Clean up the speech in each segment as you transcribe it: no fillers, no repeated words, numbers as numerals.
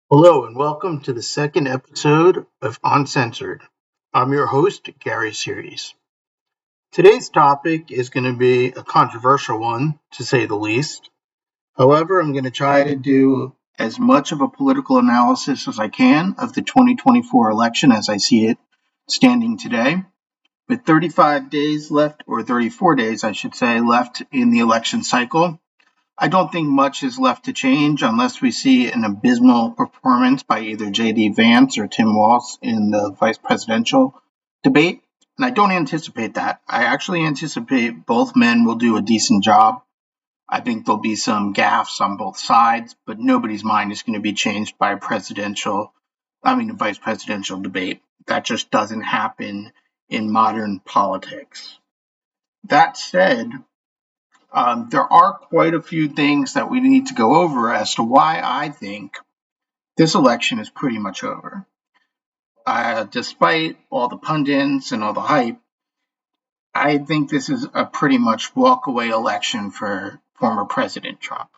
Hello and welcome to the second episode of Uncensored. I'm your host, Gary Series. Today's topic is going to be a controversial one, to say the least. However, I'm going to try to do as much of a political analysis as I can of the 2024 election as I see it standing today. With 35 days left, or 34 days, I should say, left in the election cycle, I don't think much is left to change unless we see an abysmal performance by either J.D. Vance or Tim Walz in the vice presidential debate. And I don't anticipate that. I actually anticipate both men will do a decent job. I think there'll be some gaffes on both sides, but nobody's mind is going to be changed by a vice presidential debate. That just doesn't happen in modern politics. That said, there are quite a few things that we need to go over as to why I think this election is pretty much over. Despite all the pundits and all the hype, I think this is a pretty much walk-away election for former President Trump.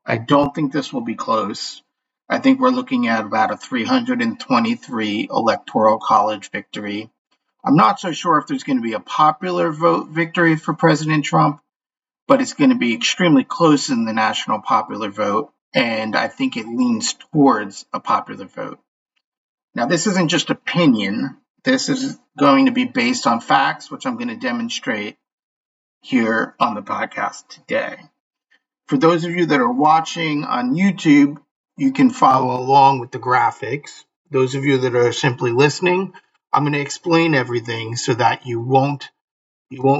I don't think this will be close. I think we're looking at about a 323 electoral college victory. I'm not so sure if there's going to be a popular vote victory for President Trump, but it's going to be extremely close in the national popular vote, and I think it leans towards a popular vote. Now, this isn't just opinion. This is going to be based on facts, which I'm going to demonstrate here on the podcast today. For those of you that are watching on YouTube, you can follow along with the graphics. Those of you that are simply listening, I'm going to explain everything so that you won't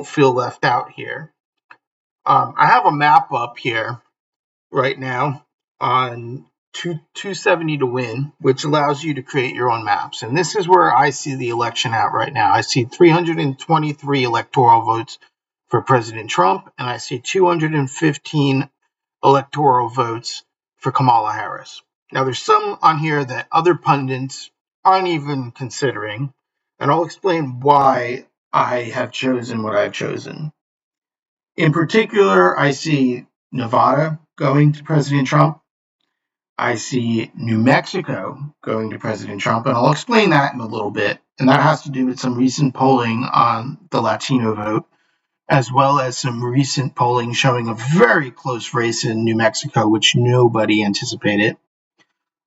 feel left out here. I have a map up here right now on 270 to win, which allows you to create your own maps. And this is where I see the election at right now. I see 323 electoral votes for President Trump, and I see 215 electoral votes for Kamala Harris. Now, there's some on here that other pundits aren't even considering, and I'll explain why I have chosen what I've chosen. In particular, I see Nevada going to President Trump. I see New Mexico going to President Trump, and I'll explain that in a little bit. And that has to do with some recent polling on the Latino vote, as well as some recent polling showing a very close race in New Mexico, which nobody anticipated.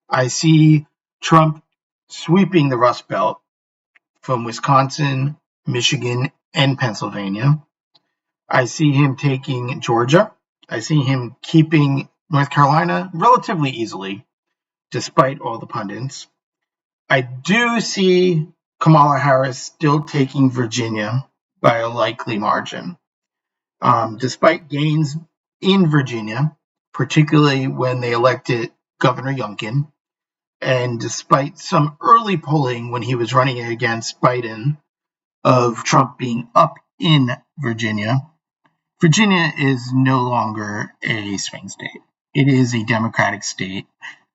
I see Trump sweeping the Rust Belt from Wisconsin, Michigan, and Pennsylvania. I see him taking Georgia. I see him keeping North Carolina relatively easily, despite all the pundits. I do see Kamala Harris still taking Virginia by a likely margin. Despite gains in Virginia, particularly when they elected Governor Youngkin, and despite some early polling when he was running against Biden of Trump being up in Virginia, Virginia is no longer a swing state. It is a Democratic state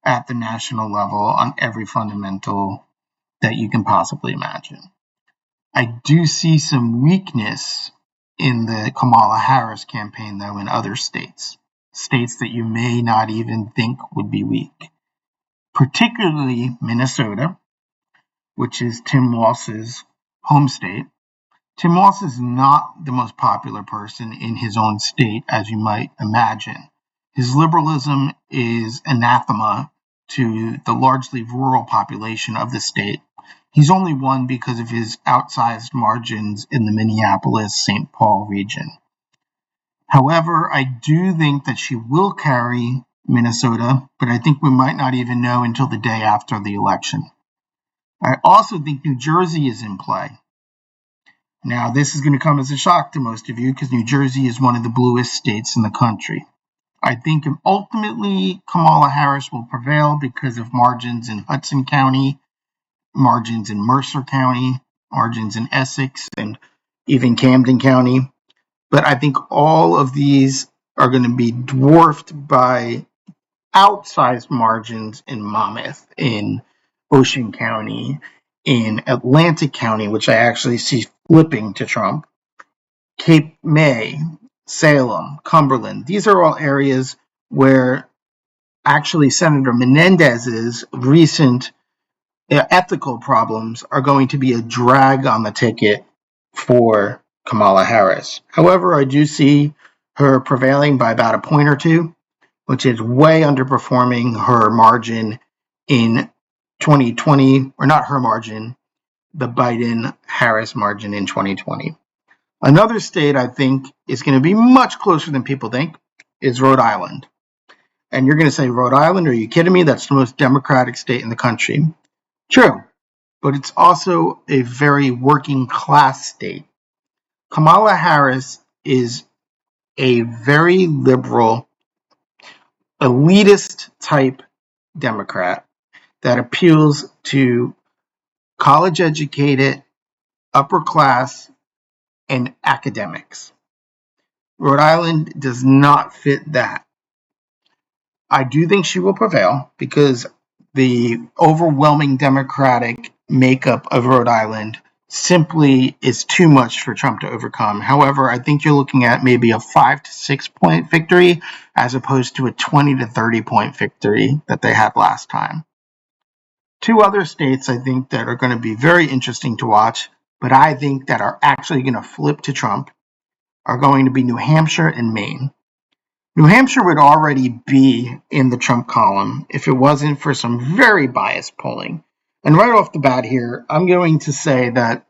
at the national level on every fundamental that you can possibly imagine. I do see some weakness in the Kamala Harris campaign, though, in other states that you may not even think would be weak, particularly Minnesota, which is Tim Walz's home state. Tim Walz is not the most popular person in his own state, as you might imagine. His liberalism is anathema to the largely rural population of the state. He's only won because of his outsized margins in the Minneapolis-St. Paul region. However, I do think that she will carry Minnesota, but I think we might not even know until the day after the election. I also think New Jersey is in play. Now, this is going to come as a shock to most of you because New Jersey is one of the bluest states in the country. I think ultimately Kamala Harris will prevail because of margins in Hudson County, margins in Mercer County, margins in Essex, and even Camden County. But I think all of these are going to be dwarfed by outsized margins in Monmouth, in Ocean County, in Atlantic County, which I actually see flipping to Trump, Cape May, Salem, Cumberland. These are all areas where actually Senator Menendez's recent ethical problems are going to be a drag on the ticket for Kamala Harris. However, I do see her prevailing by about a point or two, which is way underperforming her margin in 2020, or not her margin, the Biden-Harris margin in 2020. Another state I think is going to be much closer than people think is Rhode Island. And you're going to say, Rhode Island? Are you kidding me? That's the most Democratic state in the country. True, but it's also a very working class state. Kamala Harris is a very liberal, elitist type Democrat that appeals to college educated, upper class, and academics. Rhode Island does not fit that. I do think she will prevail because the overwhelming Democratic makeup of Rhode Island simply is too much for Trump to overcome. However, I think you're looking at maybe a 5 to 6 point victory as opposed to a 20 to 30 point victory that they had last time. Two other states I think that are going to be very interesting to watch, but I think that are actually going to flip to Trump, are going to be New Hampshire and Maine. New Hampshire would already be in the Trump column if it wasn't for some very biased polling. And right off the bat here, I'm going to say that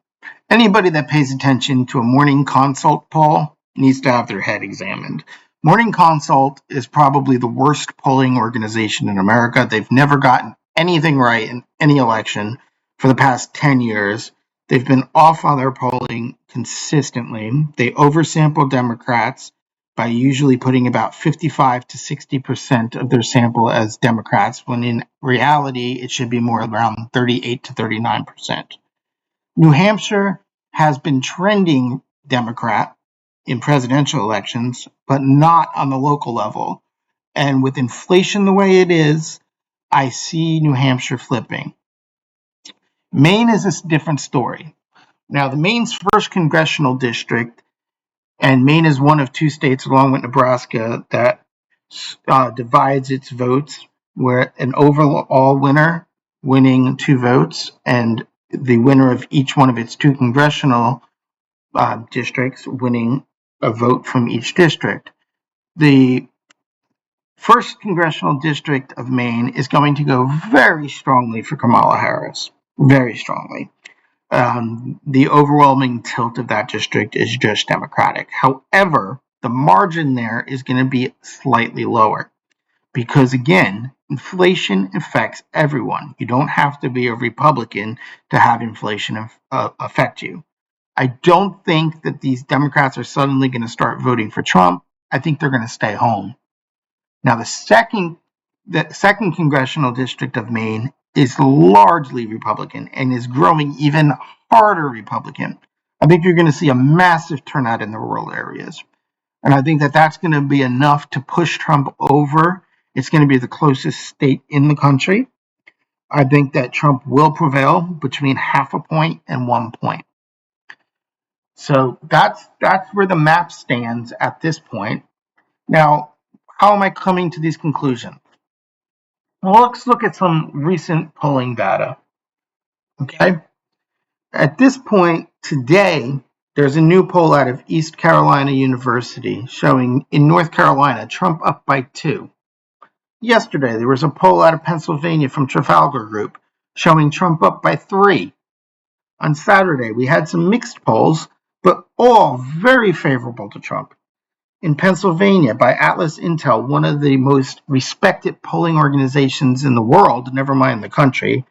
anybody that pays attention to a Morning Consult poll needs to have their head examined. Morning Consult is probably the worst polling organization in America. They've never gotten anything right in any election for the past 10 years. They've been off on their polling consistently. They oversample Democrats by usually putting about 55 to 60% of their sample as Democrats, when in reality it should be more around 38 to 39%. New Hampshire has been trending Democrat in presidential elections, but not on the local level. And with inflation the way it is, I see New Hampshire flipping. Maine is a different story. Now, the Maine's first congressional district, and Maine is one of two states, along with Nebraska, that divides its votes, where an overall winner winning 2 votes, and the winner of each one of its 2 congressional districts winning a vote from each district. The first congressional district of Maine is going to go very strongly for Kamala Harris, very strongly. The overwhelming tilt of that district is just Democratic. However, the margin there is going to be slightly lower because, again, inflation affects everyone. You don't have to be a Republican to have inflation affect you. I don't think that these Democrats are suddenly going to start voting for Trump. I think they're going to stay home. Now, the second congressional district of Maine is largely Republican and is growing even harder Republican. I think you're going to see a massive turnout in the rural areas. And I think that that's going to be enough to push Trump over. It's going to be the closest state in the country. I think that Trump will prevail between 0.5 point and 1 point. So that's where the map stands at this point. Now, how am I coming to these conclusions? Well, let's look at some recent polling data. Okay. At this point today, there's a new poll out of East Carolina University showing in North Carolina, Trump up by 2. Yesterday, there was a poll out of Pennsylvania from Trafalgar Group showing Trump up by 3. On Saturday, we had some mixed polls, but all very favorable to Trump. In Pennsylvania, by Atlas Intel, one of the most respected polling organizations in the world, never mind the country,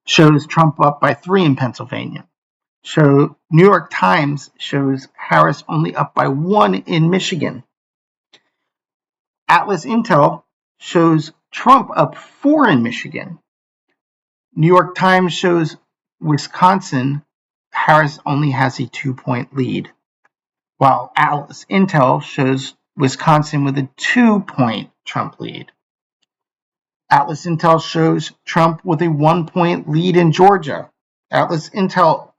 shows Trump up by 3 in Pennsylvania. So New York Times shows Harris only up by 1 in Michigan. Atlas Intel shows Trump up 4 in Michigan. New York Times shows Wisconsin, Harris only has a 2-point lead, while Atlas Intel shows Wisconsin with a 2-point Trump lead. Atlas Intel shows Trump with a 1-point lead in Georgia. Atlas Intel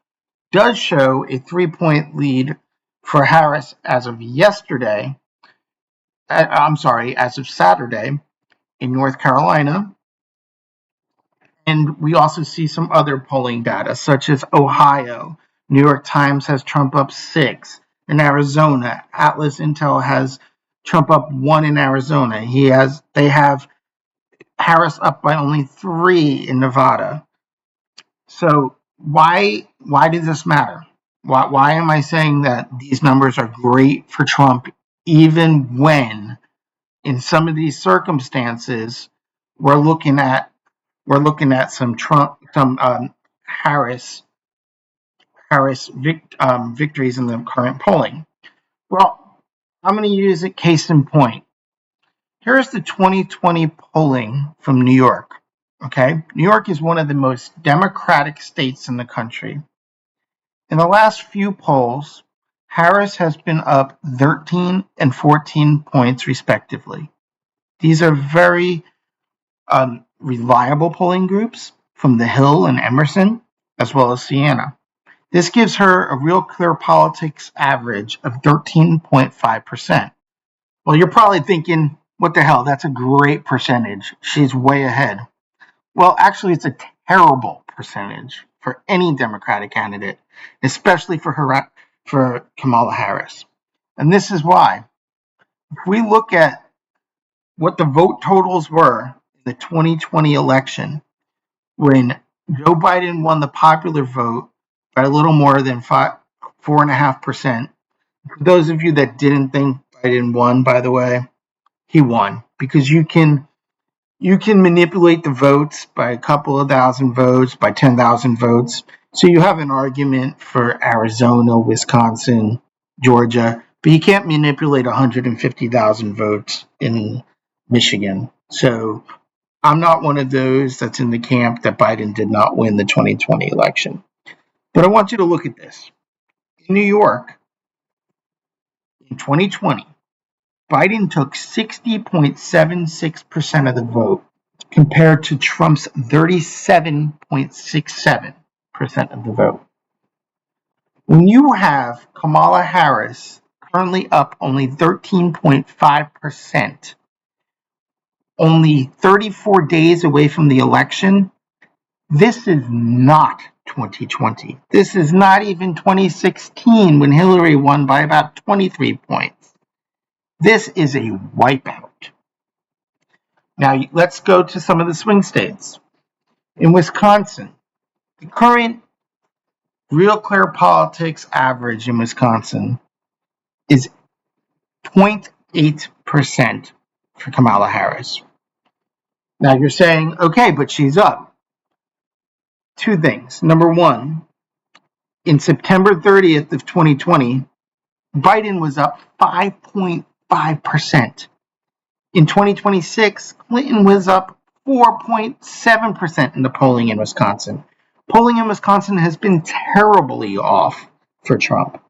does show a 3-point lead for Harris as of yesterday. As of Saturday. in North Carolina. And we also see some other polling data, such as Ohio. New York Times has Trump up 6. In Arizona, Atlas Intel has Trump up 1 in Arizona. They have Harris up by only 3 in Nevada. So why does this matter? Why am I saying that these numbers are great for Trump, even when in some of these circumstances we're looking at some Harris victories in the current polling? Well, I'm going to use it case in point. Here's the 2020 polling from New York. Okay, New York is one of the most democratic states in the country. In the last few polls, Harris has been up 13 and 14 points respectively. These are very reliable polling groups from The Hill and Emerson, as well as Siena. This gives her a Real Clear Politics average of 13.5%. Well, you're probably thinking, what the hell, that's a great percentage. She's way ahead. Well, actually, it's a terrible percentage for any Democratic candidate, especially for Kamala Harris. And this is why. If we look at what the vote totals were in the 2020 election, when Joe Biden won the popular vote by a little more than 4.5%. For those of you that didn't think Biden won, by the way, he won, because you can manipulate the votes by a couple of thousand votes, by 10,000 votes. So you have an argument for Arizona, Wisconsin, Georgia, but you can't manipulate 150,000 votes in Michigan. So I'm not one of those that's in the camp that Biden did not win the 2020 election. But I want you to look at this. In New York, in 2020, Biden took 60.76% of the vote compared to Trump's 37.67% of the vote. When you have Kamala Harris currently up only 13.5%, only 34 days away from the election, this is not 2020. This is not even 2016 when Hillary won by about 23 points. This is a wipeout. Now let's go to some of the swing states. In Wisconsin, the current Real Clear Politics average in Wisconsin is 0.8% for Kamala Harris. Now you're saying, okay, but she's up. Two things. Number one, in September 30th of 2020, Biden was up 5.5%. In 2026, Clinton was up 4.7% in the polling in Wisconsin. Polling in Wisconsin has been terribly off for Trump.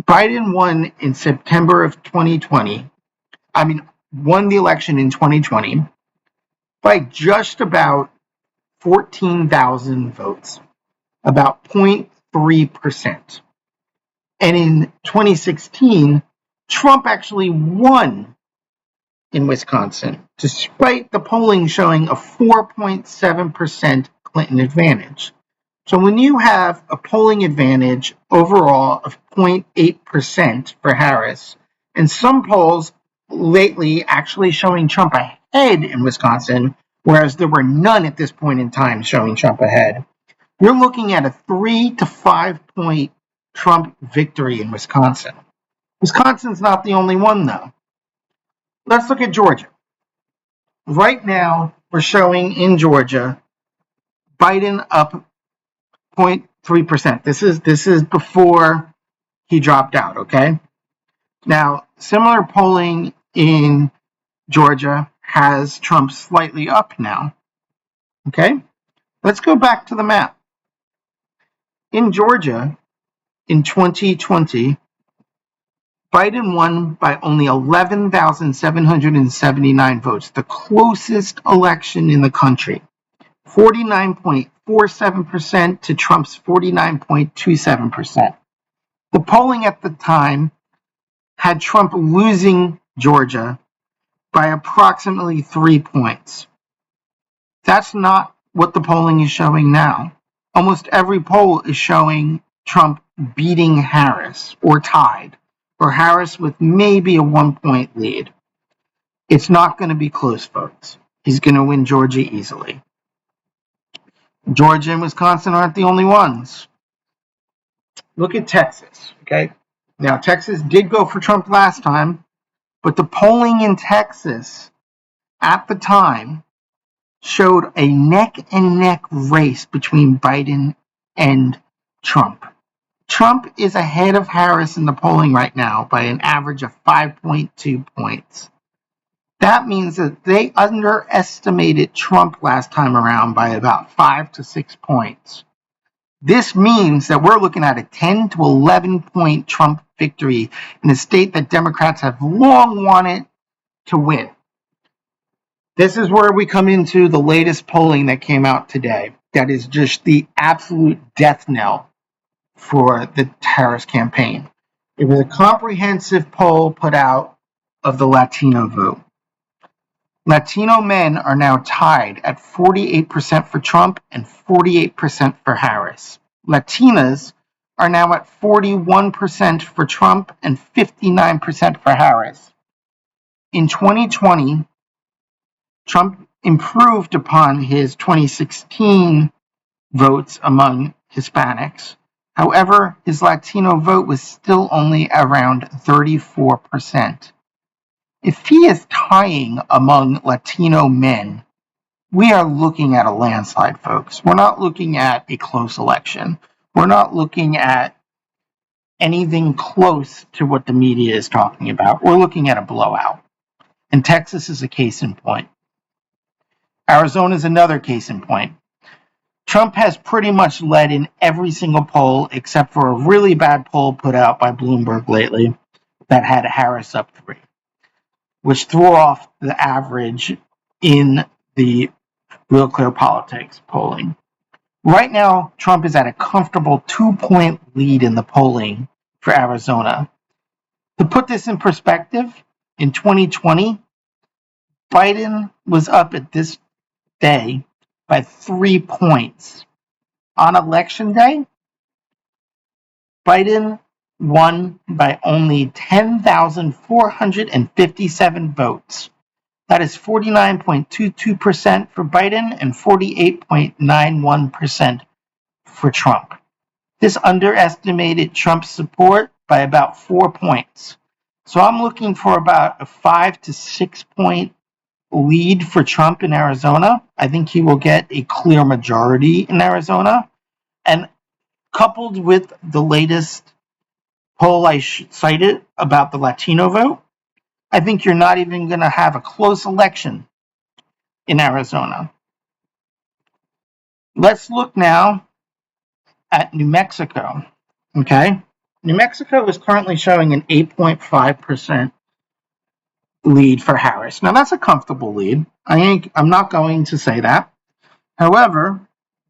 Biden won in September of 2020. Won the election in 2020 by just about 14,000 votes, about 0.3%. And in 2016, Trump actually won in Wisconsin, despite the polling showing a 4.7% Clinton advantage. So when you have a polling advantage overall of 0.8% for Harris, and some polls lately actually showing Trump ahead in Wisconsin, whereas there were none at this point in time showing Trump ahead, you're looking at a 3 to 5 point Trump victory in Wisconsin. Wisconsin's not the only one, though. Let's look at Georgia. Right now, we're showing in Georgia Biden up 0.3%. This is before he dropped out, okay? Now, similar polling in Georgia has Trump slightly up now, okay? Let's go back to the map. In Georgia, in 2020, Biden won by only 11,779 votes, the closest election in the country. 49.47% to Trump's 49.27%. The polling at the time had Trump losing Georgia by approximately 3 points. That's not what the polling is showing now. Almost every poll is showing Trump beating Harris or tied, or Harris with maybe a 1-point lead. It's not going to be close, folks. He's going to win Georgia easily. Georgia and Wisconsin aren't the only ones. Look at Texas, okay? Now, Texas did go for Trump last time, but the polling in Texas at the time showed a neck-and-neck race between Biden and Trump. Trump is ahead of Harris in the polling right now by an average of 5.2 points. That means that they underestimated Trump last time around by about 5 to 6 points. This means that we're looking at a 10 to 11 point Trump victory in a state that Democrats have long wanted to win. This is where we come into the latest polling that came out today. That is just the absolute death knell for the Harris campaign. It was a comprehensive poll put out of the Latino vote. Latino men are now tied at 48% for Trump and 48% for Harris. Latinas are now at 41% for Trump and 59% for Harris. In 2020, Trump improved upon his 2016 votes among Hispanics. However, his Latino vote was still only around 34%. If he is tying among Latino men, we are looking at a landslide, folks. We're not looking at a close election. We're not looking at anything close to what the media is talking about. We're looking at a blowout. And Texas is a case in point. Arizona is another case in point. Trump has pretty much led in every single poll except for a really bad poll put out by Bloomberg lately that had Harris up 3, which threw off the average in the Real Clear Politics polling. Right now, Trump is at a comfortable 2-point lead in the polling for Arizona. To put this in perspective, in 2020, Biden was up at this day by 3 points. On election day, Biden won by only 10,457 votes. That is 49.22% for Biden and 48.91% for Trump. This underestimated Trump's support by about 4 points. So I'm looking for about a 5 to 6 point lead for Trump in Arizona. I think he will get a clear majority in Arizona. And coupled with the latest poll I cited about the Latino vote, I think you're not even going to have a close election in Arizona. Let's look now at New Mexico. Okay? New Mexico is currently showing an 8.5% lead for Harris. Now, that's a comfortable lead. I'm not going to say that. However,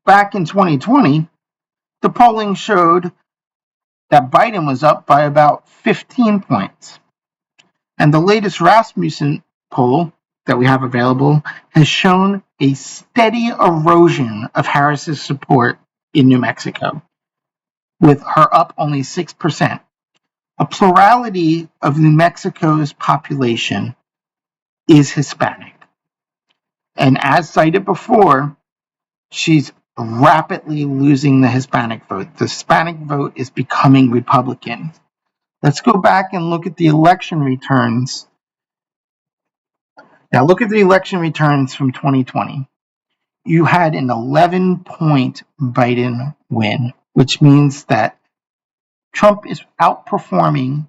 back in 2020, the polling showed that Biden was up by about 15 points. And the latest Rasmussen poll that we have available has shown a steady erosion of Harris's support in New Mexico, with her up only 6%. A plurality of New Mexico's population is Hispanic. And as cited before, she's rapidly losing the Hispanic vote. The Hispanic vote is becoming Republican. Let's go back and look at the election returns. Now look at the election returns from 2020. You had an 11-point Biden win, which means that Trump is outperforming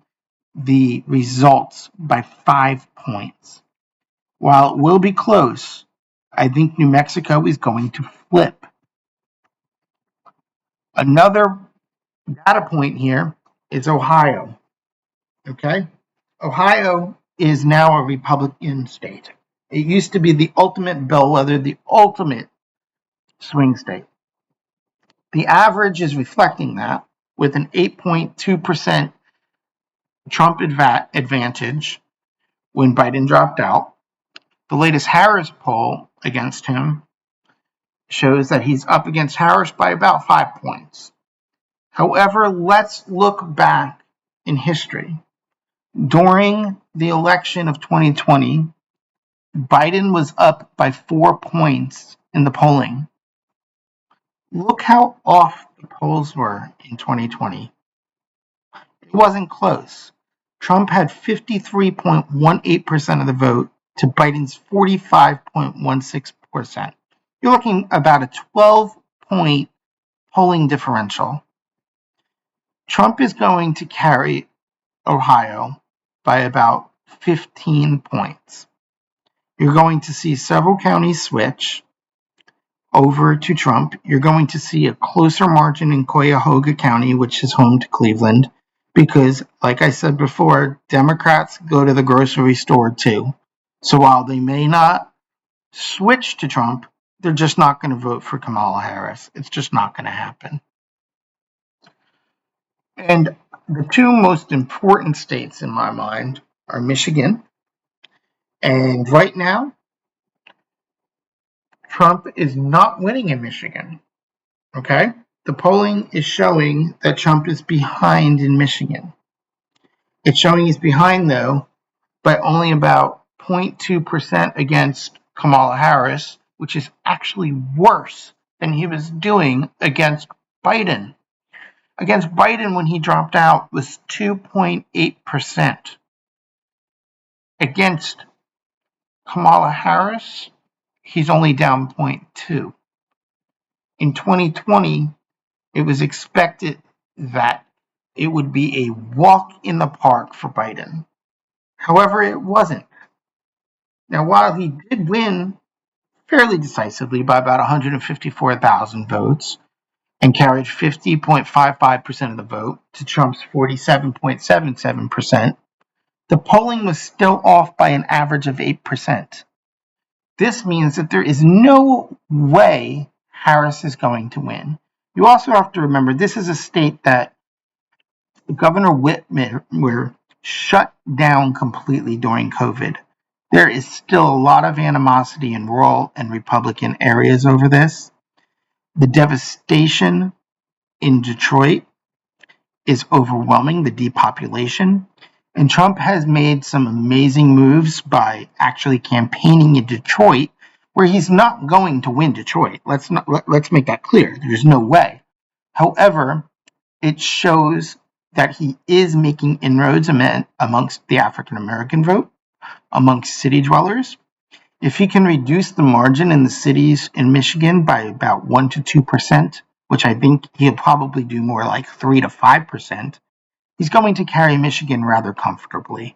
the results by 5 points. While it will be close, I think New Mexico is going to flip. Another data point here is Ohio. Okay? Ohio is now a Republican state. It used to be the ultimate bellwether, the ultimate swing state. The average is reflecting that with an 8.2% Trump advantage when Biden dropped out. The latest Harris poll against him shows that he's up against Harris by about 5 points. However, let's look back in history. During the election of 2020, Biden was up by 4 points in the polling. Look how off the polls were in 2020. It wasn't close. Trump had 53.18% of the vote to Biden's 45.16%. You're looking about a 12-point polling differential. Trump is going to carry Ohio by about 15 points. You're going to see several counties switch over to Trump. You're going to see a closer margin in Cuyahoga County, which is home to Cleveland, because, like I said before, Democrats go to the grocery store too. So while they may not switch to Trump, they're just not going to vote for Kamala Harris. It's just not going to happen. And the two most important states in my mind are Michigan. And right now, Trump is not winning in Michigan. Okay? The polling is showing that Trump is behind in Michigan. It's showing he's behind, though, by only about 0.2% against Kamala Harris, which is actually worse than he was doing against Biden. Against Biden, when he dropped out, was 2.8%. Against Kamala Harris, he's only down 0.2. In 2020, it was expected that it would be a walk in the park for Biden. However, it wasn't. Now, while he did win fairly decisively by about 154,000 votes and carried 50.55% of the vote to Trump's 47.77%, the polling was still off by an average of 8%. This means that there is no way Harris is going to win. You also have to remember this is a state that Governor Whitmer shut down completely during COVID. There is still a lot of animosity in rural and Republican areas over this. The devastation in Detroit is overwhelming, the depopulation. And Trump has made some amazing moves by actually campaigning in Detroit, where he's not going to win Detroit. Let's make that clear. There's no way. However, it shows that he is making inroads amongst the African American vote, amongst city dwellers. If he can reduce the margin in the cities in Michigan by about 1 to 2%, which I think he'll probably do more like 3 to 5%, he's going to carry Michigan rather comfortably.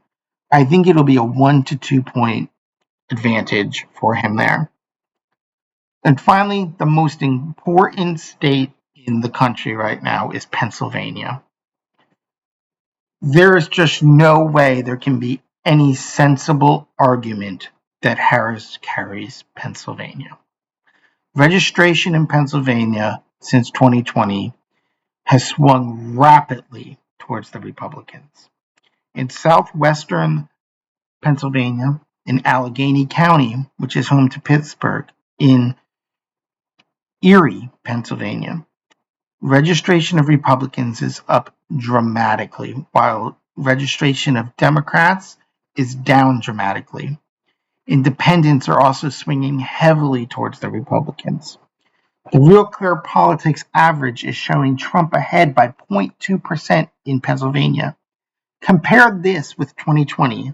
I think it'll be a 1 to 2 point advantage for him there. And finally, the most important state in the country right now is Pennsylvania. There is just no way there can be any sensible argument that Harris carries Pennsylvania. Registration in Pennsylvania since 2020 has swung rapidly towards the Republicans. In southwestern Pennsylvania, in Allegheny County, which is home to Pittsburgh, in Erie, Pennsylvania, registration of Republicans is up dramatically, while registration of Democrats is down dramatically. Independents are also swinging heavily towards the Republicans. The Real Clear Politics average is showing Trump ahead by 0.2% in Pennsylvania. Compare this with 2020,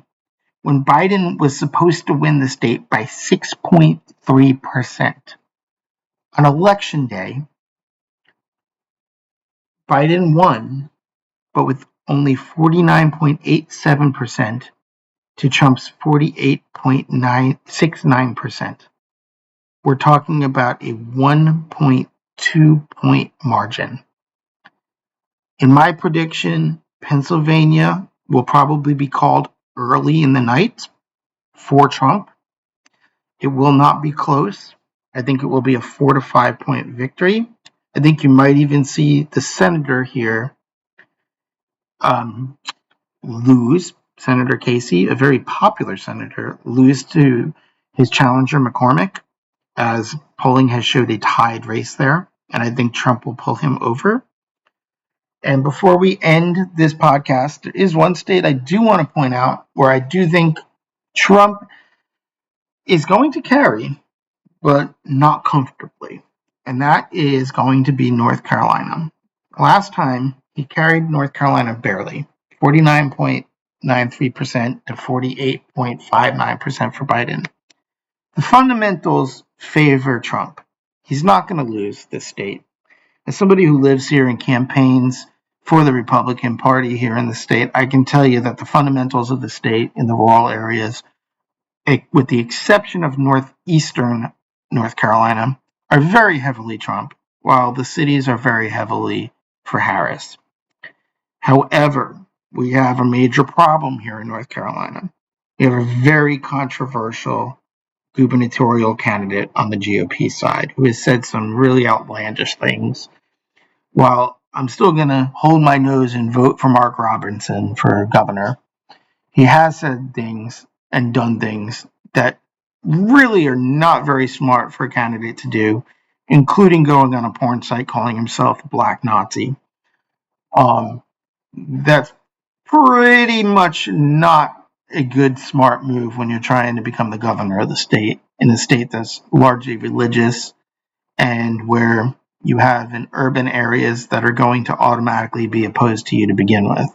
when Biden was supposed to win the state by 6.3%. On election day, Biden won, but with only 49.87% to Trump's 48.69%. We're talking about a 1.2 point margin. In my prediction, Pennsylvania will probably be called early in the night for Trump. It will not be close. I think it will be a 4 to 5 point victory. I think you might even see the senator here lose, Senator Casey, a very popular senator, lose to his challenger McCormick, as polling has showed a tied race there, and I think Trump will pull him over. And before we end this podcast, there is one state I do want to point out where I do think Trump is going to carry, but not comfortably. And that is going to be North Carolina. Last time, he carried North Carolina barely, 49.93% to 48.59% for Biden. The fundamentals favor Trump. He's not going to lose this state. As somebody who lives here and campaigns for the Republican Party here in the state, I can tell you that the fundamentals of the state in the rural areas, with the exception of northeastern North Carolina, are very heavily Trump, while the cities are very heavily for Harris. However, we have a major problem here in North Carolina. We have a very controversial gubernatorial candidate on the GOP side who has said some really outlandish things. While I'm still going to hold my nose and vote for Mark Robinson for governor, he has said things and done things that really are not very smart for a candidate to do, including going on a porn site calling himself a black Nazi. That's pretty much not a good, smart move when you're trying to become the governor of the state, in a state that's largely religious and where you have in urban areas that are going to automatically be opposed to you to begin with.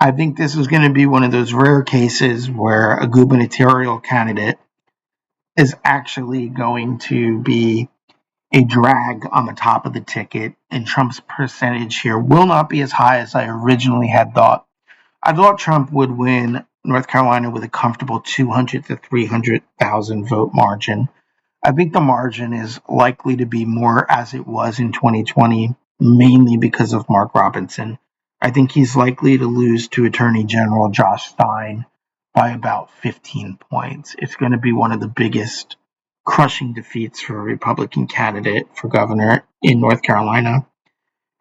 I think this is going to be one of those rare cases where a gubernatorial candidate is actually going to be a drag on the top of the ticket, and Trump's percentage here will not be as high as I originally had thought. I thought Trump would win North Carolina with a comfortable 200 to 300,000 vote margin. I think the margin is likely to be more as it was in 2020, mainly because of Mark Robinson. I think he's likely to lose to Attorney General Josh Stein by about 15 points. It's going to be one of the biggest crushing defeats for a Republican candidate for governor in North Carolina.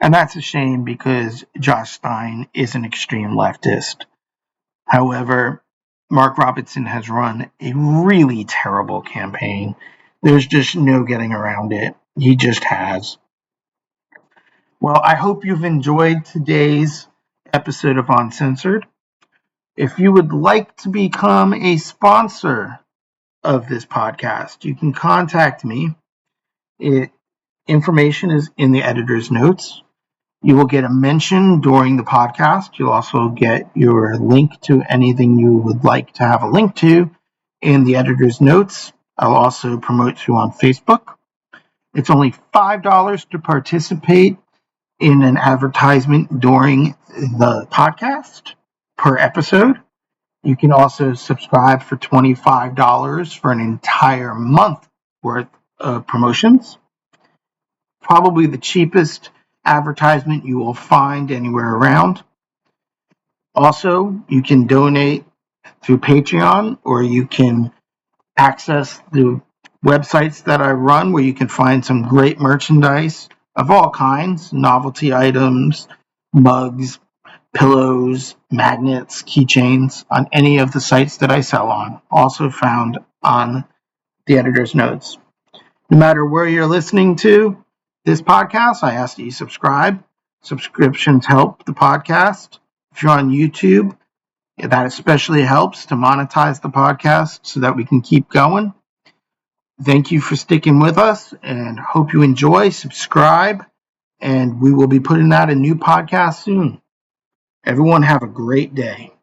And that's a shame because Josh Stein is an extreme leftist. However, Mark Robinson has run a really terrible campaign. There's just no getting around it. He just has. Well, I hope you've enjoyed today's episode of Uncensored. If you would like to become a sponsor of this podcast, you can contact me. Information is in the editor's notes. You will get a mention during the podcast. You'll also get your link to anything you would like to have a link to in the editor's notes. I'll also promote you on Facebook. It's only $5 to participate in an advertisement during the podcast per episode. You can also subscribe for $25 for an entire month worth of promotions. Probably the cheapest advertisement you will find anywhere around. Also, you can donate through Patreon, or you can access the websites that I run where you can find some great merchandise of all kinds, novelty items, mugs, pillows, magnets, keychains, on any of the sites that I sell on, also found on the editor's notes. No matter where you're listening to this podcast, I ask that you subscribe. Subscriptions help the podcast. If you're on YouTube, that especially helps to monetize the podcast so that we can keep going. Thank you for sticking with us and hope you enjoy. Subscribe, and we will be putting out a new podcast soon. Everyone have a great day.